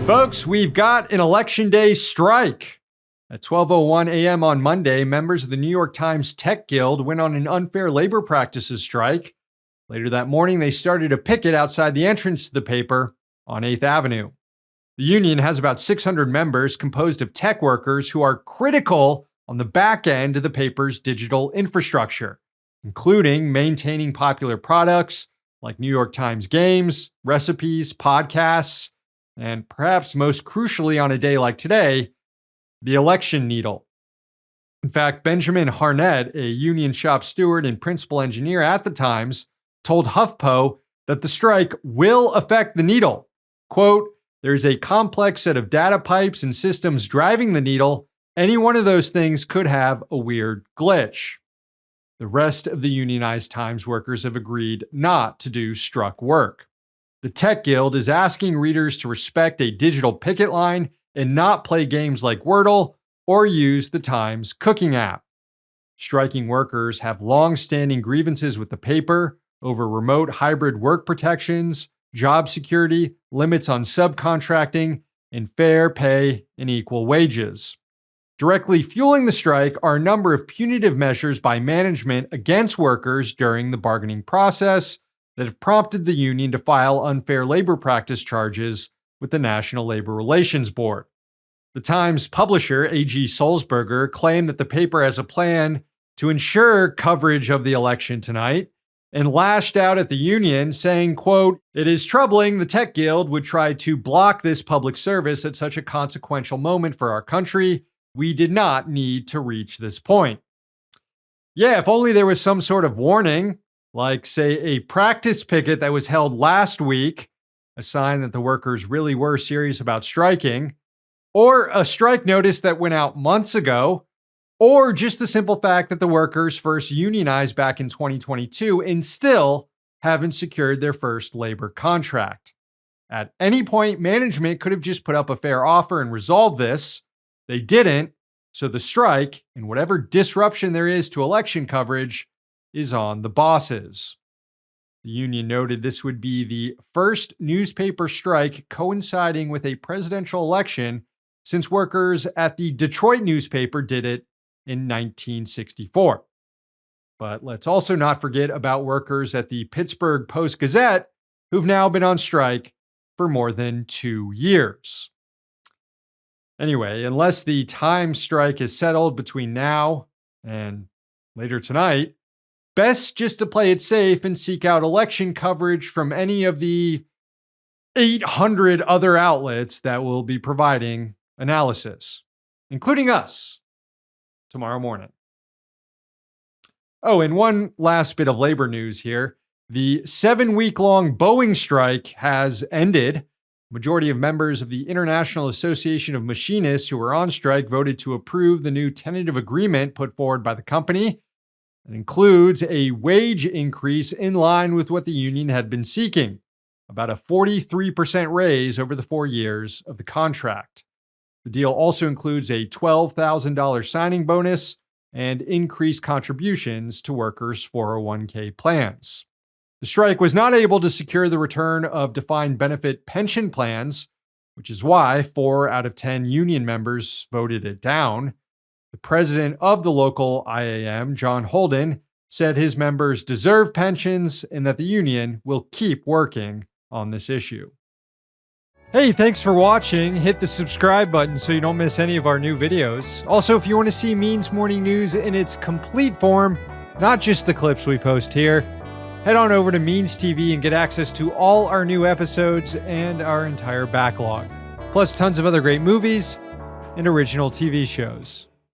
Folks, we've got an election day strike. At 12:01 a.m. on Monday, members of the New York Times Tech Guild went on an unfair labor practices strike. Later that morning, they started a picket outside the entrance to the paper on 8th Avenue. The union has about 600 members composed of tech workers who are critical on the back end of the paper's digital infrastructure, including maintaining popular products like New York Times games, recipes, podcasts, and perhaps most crucially on a day like today, the election needle. In fact, Benjamin Harnett, a union shop steward and principal engineer at the Times, told HuffPo that the strike will affect the needle. Quote, "There's a complex set of data pipes and systems driving the needle. Any one of those things could have a weird glitch." The rest of the unionized Times workers have agreed not to do struck work. The Tech Guild is asking readers to respect a digital picket line and not play games like Wordle or use the Times cooking app. Striking workers have long-standing grievances with the paper over remote hybrid work protections, job security, limits on subcontracting, and fair pay and equal wages. Directly fueling the strike are a number of punitive measures by management against workers during the bargaining process that have prompted the union to file unfair labor practice charges with the National Labor Relations Board. The Times publisher, A.G. Sulzberger, claimed that the paper has a plan to ensure coverage of the election tonight and lashed out at the union, saying, quote, "It is troubling the Tech Guild would try to block this public service at such a consequential moment for our country. We did not need to reach this point." Yeah, if only there was some sort of warning, like, say, a practice picket that was held last week, a sign that the workers really were serious about striking, or a strike notice that went out months ago, or just the simple fact that the workers first unionized back in 2022 and still haven't secured their first labor contract. At any point, management could have just put up a fair offer and resolved this. They didn't, so the strike, and whatever disruption there is to election coverage, is on the bosses. The union noted this would be the first newspaper strike coinciding with a presidential election since workers at the Detroit newspaper did it in 1964. But let's also not forget about workers at the Pittsburgh Post-Gazette who've now been on strike for more than 2 years. Anyway, unless the Times strike is settled between now and later tonight, best just to play it safe and seek out election coverage from any of the 800 other outlets that will be providing analysis, including us, tomorrow morning. Oh, and one last bit of labor news here. The 7-week-long Boeing strike has ended. Majority of members of the International Association of Machinists who were on strike voted to approve the new tentative agreement put forward by the company. It includes a wage increase in line with what the union had been seeking, about a 43% raise over the 4 years of the contract. The deal also includes a $12,000 signing bonus and increased contributions to workers' 401k plans. The strike was not able to secure the return of defined benefit pension plans, which is why 4 out of 10 union members voted it down. The president of the local IAM, John Holden, said his members deserve pensions and that the union will keep working on this issue. Hey, thanks for watching. Hit the subscribe button so you don't miss any of our new videos. Also, if you want to see Means Morning News in its complete form, not just the clips we post here, head on over to Means TV and get access to all our new episodes and our entire backlog, plus tons of other great movies and original TV shows.